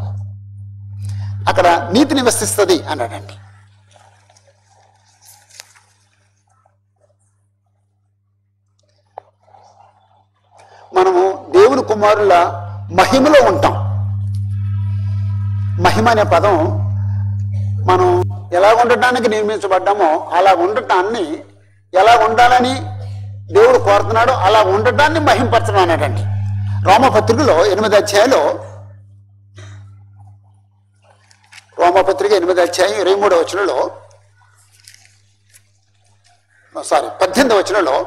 [SPEAKER 1] అక్కడ నీతి నివసిస్తుంది అన్నాడండి. మనము దేవుని కుమారుల మహిమలో ఉంటాం. మహిమ అనే పదం మనం ఎలా ఉండటానికి నిర్మించబడ్డామో అలా ఉండటాన్ని, ఎలా ఉండాలని దేవుడు కోరుతున్నాడో అలా ఉండటాన్ని మహింపరచడం అన్నాడండి. రోమపత్రికలో 8వ అధ్యాయంలో, రోమపత్రిక 8వ అధ్యాయం 23వ వచనంలో 18వ వచనంలో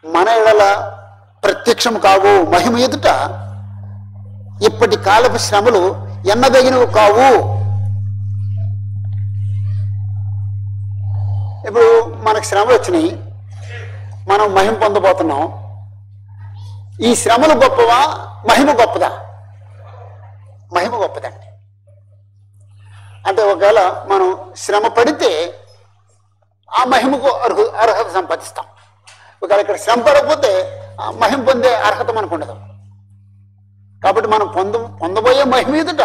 [SPEAKER 1] మన ఎడల ప్రత్యక్షం కావు మహిమ ఎదుట ఇప్పటి కాలపు శ్రమలు ఎన్నదగినవి కావు. ఇప్పుడు మనకు శ్రమలు వచ్చినాయి, మనం మహిమ పొందబోతున్నాం. ఈ శ్రమలు గొప్పవా, మహిమ గొప్పదా? మహిమ గొప్పదండి. అంటే ఒకవేళ మనం శ్రమ పడితే ఆ మహిమకు అర్హత సంపాదిస్తాం. ఒకవేళ ఇక్కడ శ్రమ పడకపోతే మహిమ పొందే అర్హత మనకు ఉండదు. కాబట్టి మనం పొందబోయే మహిమ ఎదుట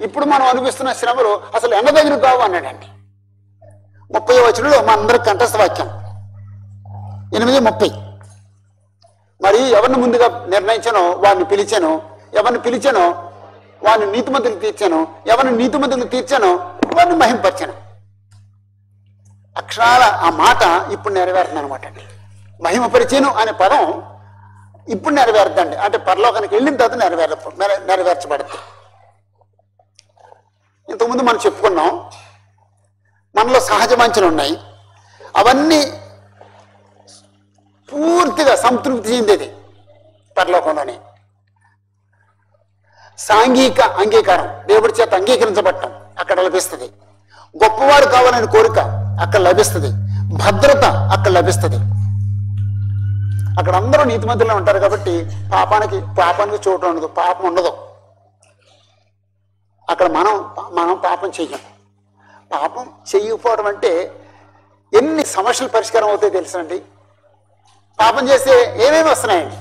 [SPEAKER 1] ఇప్పుడు మనం అనిపిస్తున్న శ్రమలు అసలు ఎన్నదగిన కావు అన్నాడండి. 30వ వచనంలో మా అందరికి కంఠస్థ వాక్యం 8:30. మరి ఎవరిని ముందుగా నిర్ణయించానో వారిని పిలిచాను, ఎవరిని పిలిచానో వారిని నీతిమంతులు తీర్చాను, ఎవరిని నీతిమంతులు తీర్చానో వారిని మహింపరిచాను. అక్షరాల ఆ మాట ఇప్పుడు నెరవేరుతుంది అనమాట అండి. మహిమపరిచాను అనే పదం ఇప్పుడు నెరవేరుద్దండి. అంటే పరలోకానికి వెళ్ళిన తర్వాత నెరవేర్చబడుతుంది. ఇంతకుముందు మనం చెప్పుకున్నాం మనలో సహజ వాంఛలు ఉన్నాయి, అవన్నీ పూర్తిగా సంతృప్తి చెందేది పరలోకంలోనే. సాంఘిక అంగీకారం, దేవుడి చేత అంగీకరించబడటం అక్కడ లభిస్తుంది. గొప్పవాడు కావాలని కోరిక అక్కడ లభిస్తుంది. భద్రత అక్కడ లభిస్తుంది. అక్కడ అందరూ నీతిమంతులు ఉంటారు కాబట్టి పాపానికి చోటు ఉండదు, పాపం ఉండదు. అక్కడ మనం పాపం చెయ్యం. పాపం చెయ్యకపోవడం అంటే ఎన్ని సమస్యలు పరిష్కారం అవుతాయో తెలుసండి. పాపం చేస్తే ఏమేమి వస్తున్నాయండి?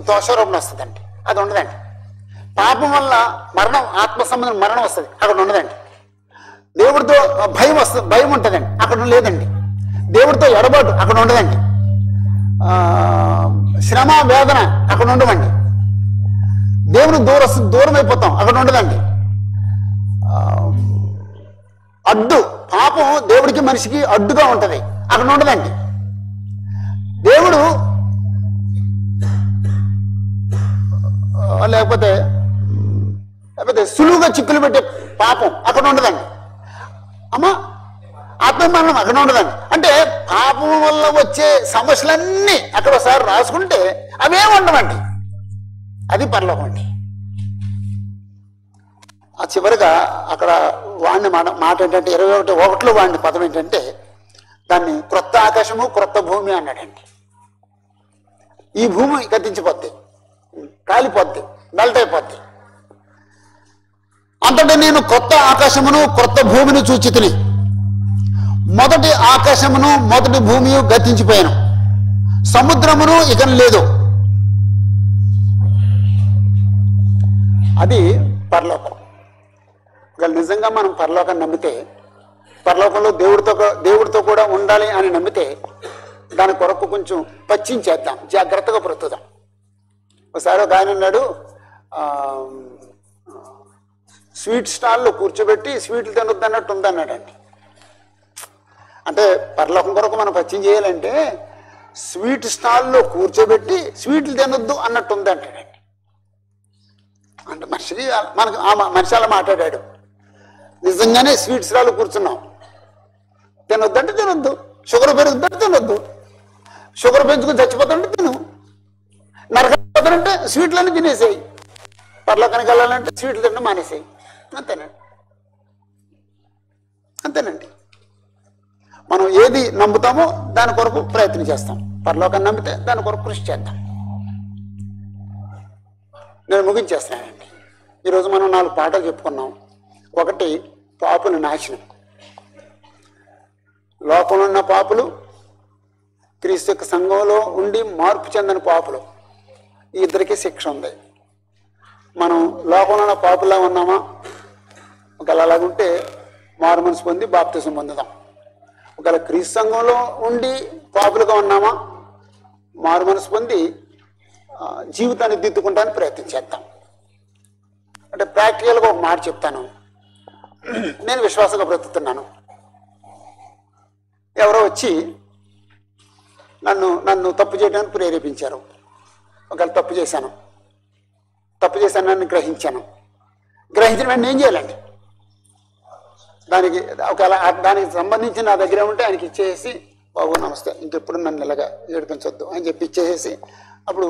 [SPEAKER 1] దోషారోపణ వస్తుందండి, అది ఉండదండి. పాపం వల్ల మరణం, ఆత్మ సంబంధం మరణం వస్తుంది, అక్కడ ఉండదండి. దేవుడితో భయం ఉంటుందండి, అక్కడ లేదండి. దేవుడితో ఎడబాటు అక్కడ ఉండదండి. శ్రమ వేదన అక్కడ ఉండవండి. దేవుడు దూరం అయిపోతాం, అక్కడ ఉండదండి. అడ్డు, పాపం దేవుడికి మనిషికి అడ్డుగా ఉంటది, అక్కడ ఉండదండి. దేవుడు లేకపోతే సులువుగా చిక్కులు పెట్టే పాపం అక్కడ ఉండదండి. అమ్మా ఆత్మమరణం అక్కడ ఉండదండి. అంటే పాపం వల్ల వచ్చే సమస్యలన్నీ అక్కడ ఒకసారి రాసుకుంటే అవే ఉండవండి. అది పరలోకం అండి. ఆ చివరిగా అక్కడ వాడిని మాట ఏంటంటే 21:1 వాడిని పదం ఏంటంటే దాన్ని క్రొత్త ఆకాశము క్రొత్త భూమి అన్నాడండి. ఈ భూమి గతించిపోద్ది, కాలిపోద్ది, మెల్ట్ అయిపోద్ది. అంతటా నేను కొత్త ఆకాశమును క్రొత్త భూమిని చూచితిని. మొదటి ఆకాశమును మొదటి భూమి గతించిపోయాను, సముద్రమును ఇక లేదు. అది పరలోకం. నిజంగా మనం పరలోకాన్ని నమ్మితే, పరలోకంలో దేవుడితో కూడా ఉండాలి అని నమ్మితే దాని కొరకు కొంచెం పచ్చించేద్దాం, జాగ్రత్తగా బ్రతుకుదాం. ఒకసారి ఒక ఆయన అన్నాడు, స్వీట్ స్టాల్లో కూర్చోబెట్టి స్వీట్లు తినొద్దు అన్నట్టు ఉందన్నాడండి. అంటే పరలోకం కొరకు మనం పచ్చిం చేయాలంటే స్వీట్ స్టాల్లో కూర్చోబెట్టి స్వీట్లు తినొద్దు అన్నట్టు ఉందంటాడండి. అంటే మనిషి అలా మాట్లాడాడు. నిజంగానే స్వీట్ స్టాల్లో కూర్చున్నాం, తినొద్దంటే తినొద్దు, షుగర్ పెరుగుద్దంటే తినొద్దు, షుగర్ పెంచుకుని చచ్చిపోతుంటే తిను, నరకపోతానంటే స్వీట్లన్నీ తినేసేయి, పరలోకానికి వెళ్ళాలంటే స్వీట్లు తినడం మానేసేయి. అంతేనండి. మనం ఏది నమ్ముతామో దాని కొరకు ప్రయత్నం చేస్తాం. పరలోకాన్ని నమ్మితే దాని కొరకు కృషి చేద్దాం. నేను ముగించేస్తున్నానండి. ఈరోజు మనం 4 పాటలు చెప్పుకున్నాం. ఒకటి, పాపుల నాశనం. లోకంలో ఉన్న పాపులు, క్రీస్తు యొక్క సంఘంలో ఉండి మార్పు చెందని పాపులు, ఈ ఇద్దరికీ శిక్ష ఉంది. మనం లోకంలో ఉన్న పాపులా ఉన్నామా? ఒకవేళ అలాగుంటే మారు మనసు పొంది బాప్తిసం పొందుదాం. ఒకవేళ క్రీస్తు సంఘంలో ఉండి పాపులుగా ఉన్నామా? మారు మనసు పొంది జీవితాన్ని దిద్దుకుంటానికి ప్రయత్నం చేద్దాం. అంటే ప్రాక్టికల్గా ఒక మాట చెప్తాను. నేను విశ్వాసంగా బ్రతుకుతున్నాను. ఎవరో వచ్చి నన్ను తప్పు చేయడానికి ప్రేరేపించారు. ఒకవేళ తప్పు చేశానని గ్రహించిన వెంటనే ఏం చేయాలండి? ఒకవేళ దానికి సంబంధించి నా దగ్గర ఉంటే ఆయనకి ఇచ్చేసి, బాబు నమస్తే, ఇంకెప్పుడు నన్ను ఇలాగా ఏడిపించొద్దు అని చెప్పి ఇచ్చేసేసి, అప్పుడు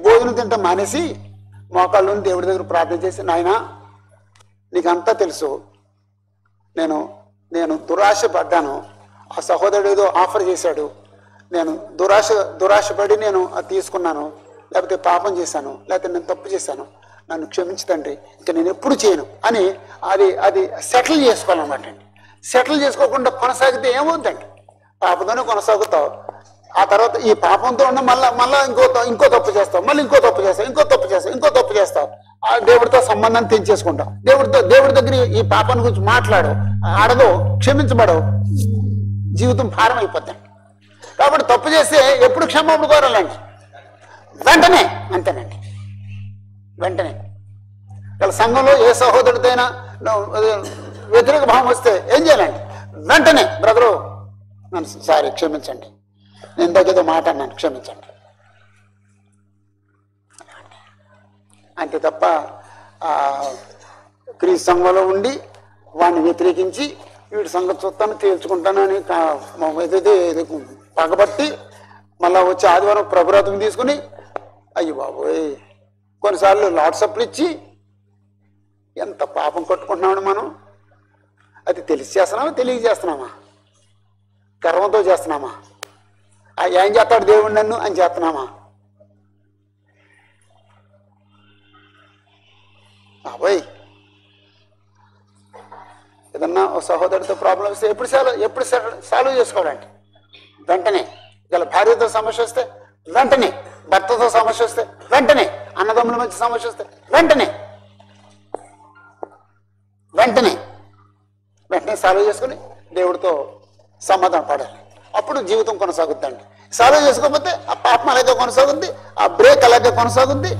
[SPEAKER 1] భోజనం తింటాం మానేసి మోకాళ్ళు దేవుడి దగ్గర ప్రార్థన చేసి, నాయనా నీకంతా తెలుసు, నేను దురాశ పడ్డాను, ఆ సహోదరుడు ఏదో ఆఫర్ చేశాడు, నేను దురాశపడి నేను అది తీసుకున్నాను, లేకపోతే పాపం చేశాను, లేకపోతే నేను తప్పు చేశాను, నన్ను క్షమించు తండ్రి, ఇంకా నేను ఎప్పుడు చేయను అని అది సెటిల్ చేసుకోవాలన్నమాట అండి. సెటిల్ చేసుకోకుండా కొనసాగితే ఏమవుద్దండి? పాపతోనే కొనసాగుతావు, ఆ తర్వాత ఈ పాపంతో ఉన్న మళ్ళా ఇంకో తప్పు చేస్తావు, మళ్ళీ ఇంకో తప్పు చేస్తావు, ఇంకో తప్పు చేస్తావు. ఆ దేవుడితో సంబంధం తెంచేసుకుంటాం. దేవుడి దగ్గర ఈ పాపాన్ని గురించి మాట్లాడు, అడగవు, క్షమించబడవు, జీవితం భారం అయిపోద్ది. కాబట్టి తప్పు చేస్తే ఎప్పుడు క్షమాపణ కోరాలండి? వెంటనే. అంతేనండి, వెంటనే. ఇలా సంఘంలో ఏ సహోదరుడితైనా వ్యతిరేక భావం వస్తే ఏం చేయాలండి? వెంటనే బ్రదరు నన్ను సారీ క్షమించండి, నేను దగ్గర మాట అన్నాను, క్షమించండి. అంతే తప్ప క్రీస్తు సంఘంలో ఉండి వాడిని వ్యతిరేకించి వీడి సంగతి చూస్తాను తేల్చుకుంటానని పగబట్టి మళ్ళా వచ్చి ఆదివారం ప్రభురాతం తీసుకుని అయ్యి బాబోయ్ కొన్నిసార్లు వాట్సాప్లు ఇచ్చి ఎంత పాపం కొట్టుకుంటున్నామని మనం. అది తెలిసి చేస్తున్నామా, తెలియజేస్తున్నామా, గర్వంతో చేస్తున్నామా, ఏం చేస్తాడు దేవుడు నన్ను అని చేస్తున్నామా? బాబోయ్ ఏదన్నా ఒక సహోదరుడితో ప్రాబ్లం వస్తే ఎప్పుడు సాల్వ్ చేసుకోవాలండి? వెంటనే. ఇలా భార్యతో సమస్య వస్తే వెంటనే, భర్తతో సమస్య వస్తే వెంటనే, అన్నదమ్ముల మధ్య సమస్య వస్తే వెంటనే సాల్వ్ చేసుకుని దేవుడితో సమాధానం పడాలి. అప్పుడు జీవితం కొనసాగుద్దండి. సాల్వ్ చేసుకోకపోతే ఆ పాపం అలాగే కొనసాగుద్ది, ఆ బ్రేక్ అలాగే కొనసాగుద్ది,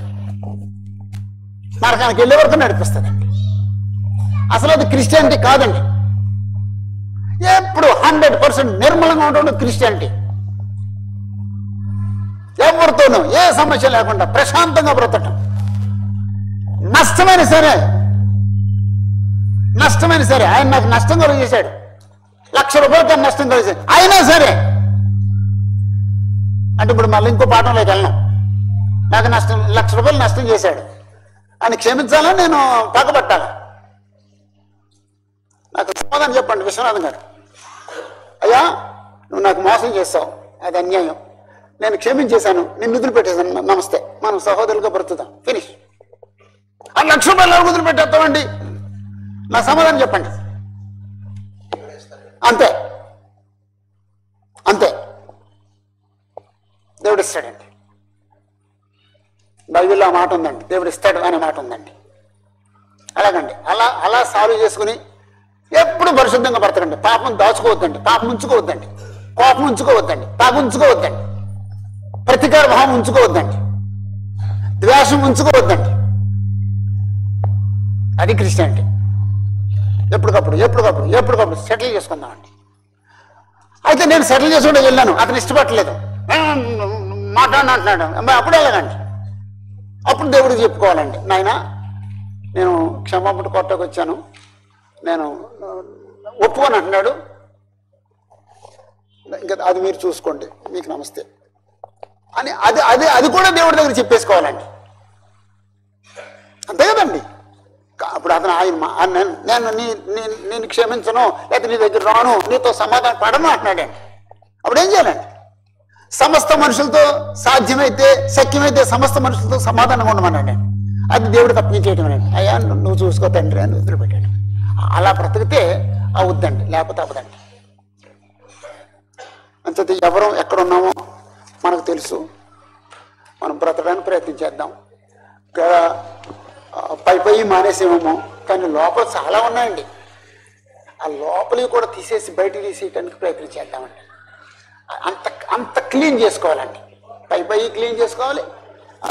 [SPEAKER 1] నరకానికి వెళ్ళే వరకు నడిపిస్తుందండి. అసలు అది క్రిస్టియానిటీ కాదండి. ఎప్పుడు 100% నిర్మలంగా ఉండడం క్రిస్టియానిటీ. ఎవరితోనూ ఏ సమస్య లేకుండా ప్రశాంతంగా బ్రతకటం. నష్టమైన సరే ఆయన నాకు నష్టం కలిగేశాడు, ₹1,00,000 నష్టం కలిగేశాడు, అయినా సరే అంటే ఇప్పుడు మళ్ళీ ఇంకో పాఠంలోకి వెళ్ళను. నాకు ₹1,00,000 నష్టం చేశాడు అని క్షమించాలా, నేను పగబట్టాలా? నాకు సమాధానం చెప్పండి విశ్వనాథం గారు. అయ్యా నువ్వు నాకు మోసం చేస్తావు, అది అన్యాయం, నేను క్షమించేశాను, నిన్ను వదిలిపెట్టేశాను, నమస్తే, మనం సహోదరులుగా బ్రతుకుతాం, ఫినిష్. ఆ ₹1,00,000 వదిలిపెట్టేస్తామండి? నా సమాధానం చెప్పండి. అంతే దేవుడు ఇస్తాడండి. బైబిల్లో ఆ మాట ఉందండి, దేవుడు ఇస్తాడు అనే మాట ఉందండి. అలాగండి, అలా సాల్వ్ చేసుకుని ఎప్పుడు పరిశుద్ధంగా బ్రతకండి. పాపం దాచుకోవద్దండి, పాపం ఉంచుకోవద్దండి, కోపం ఉంచుకోవద్దండి, తాగు ఉంచుకోవద్దండి, ప్రతీకార భావం ఉంచుకోవద్దండి, ద్వేషం ఉంచుకోవద్దండి. అది క్రిస్టియానిటీ. ఎప్పటికప్పుడు సెటిల్ చేసుకుందామండి. అయితే నేను సెటిల్ చేసుకుంటే వెళ్ళాను, అతను ఇష్టపడలేదు, మాట్లాడినంటున్నాడు, అప్పుడు వెళ్ళగండి. అప్పుడు దేవుడికి చెప్పుకోవాలండి, నాయన నేను క్షమాపణ కొట్టకు వచ్చాను, నేను ఒప్పుకొని అంటున్నాడు, ఇంకా అది మీరు చూసుకోండి, మీకు నమస్తే అని అది కూడా దేవుడి దగ్గర చెప్పేసుకోవాలండి. అంతే కదండి. అప్పుడు అతను నేను క్షమించను, లేకపోతే నీ దగ్గర రాను, నీతో సమాధానం పడను అంటున్నాడండి. అప్పుడు ఏం చేయాలండి? సమస్త మనుషులతో సాధ్యమైతే శక్యమైతే సమస్త మనుషులతో సమాధానంగా ఉండమన్నాడు. అది దేవుడు తప్పించేయటం అండి. అయ్యా నువ్వు చూసుకో తండ్రి అని వదిలిపెట్టాడు. అలా బ్రతికితే అవుద్దండి, లేకపోతే అవ్వదండి. అంతే, ఎవరు ఎక్కడున్నామో మనకు తెలుసు, మనం బ్రతకడానికి ప్రయత్నం చేద్దాం. పై మానేసేమేమో, కానీ లోపల చాలా ఉన్నాయండి. ఆ లోపలివి కూడా తీసేసి బయటికి తీసేయడానికి ప్రయత్నం చేద్దామండి. అంత క్లీన్ చేసుకోవాలండి. పై క్లీన్ చేసుకోవాలి,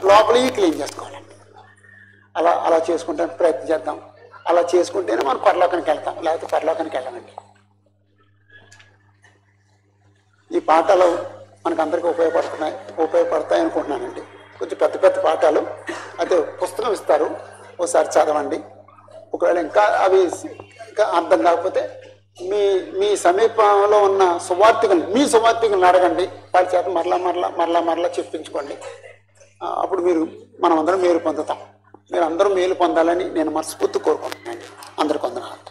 [SPEAKER 1] లోపలివి క్లీన్ చేసుకోవాలండి. అలా చేసుకుంటానికి ప్రయత్నం చేద్దాం. అలా చేసుకుంటేనే మనం పరలోకానికి వెళ్తాం, లేకపోతే పరలోకానికి వెళ్ళమండి. ఈ పాఠాలు మనకు అందరికీ ఉపయోగపడతాయి అనుకుంటున్నానండి. కొంచెం పెద్ద పాఠాలు అయితే పుస్తకం ఇస్తారు, ఒకసారి చదవండి. ఒకవేళ ఇంకా అర్థం కాకపోతే మీ సమీపంలో ఉన్న మీ సువార్థికులను అడగండి, వారి చేత మరలా చెప్పించుకోండి. అప్పుడు మనం అందరం మేలు పొందుతాం. మీరు అందరూ మేలు పొందాలని నేను మనస్ఫూర్తి కోరుకుంటున్నాను. అందరికీ వందనాలు.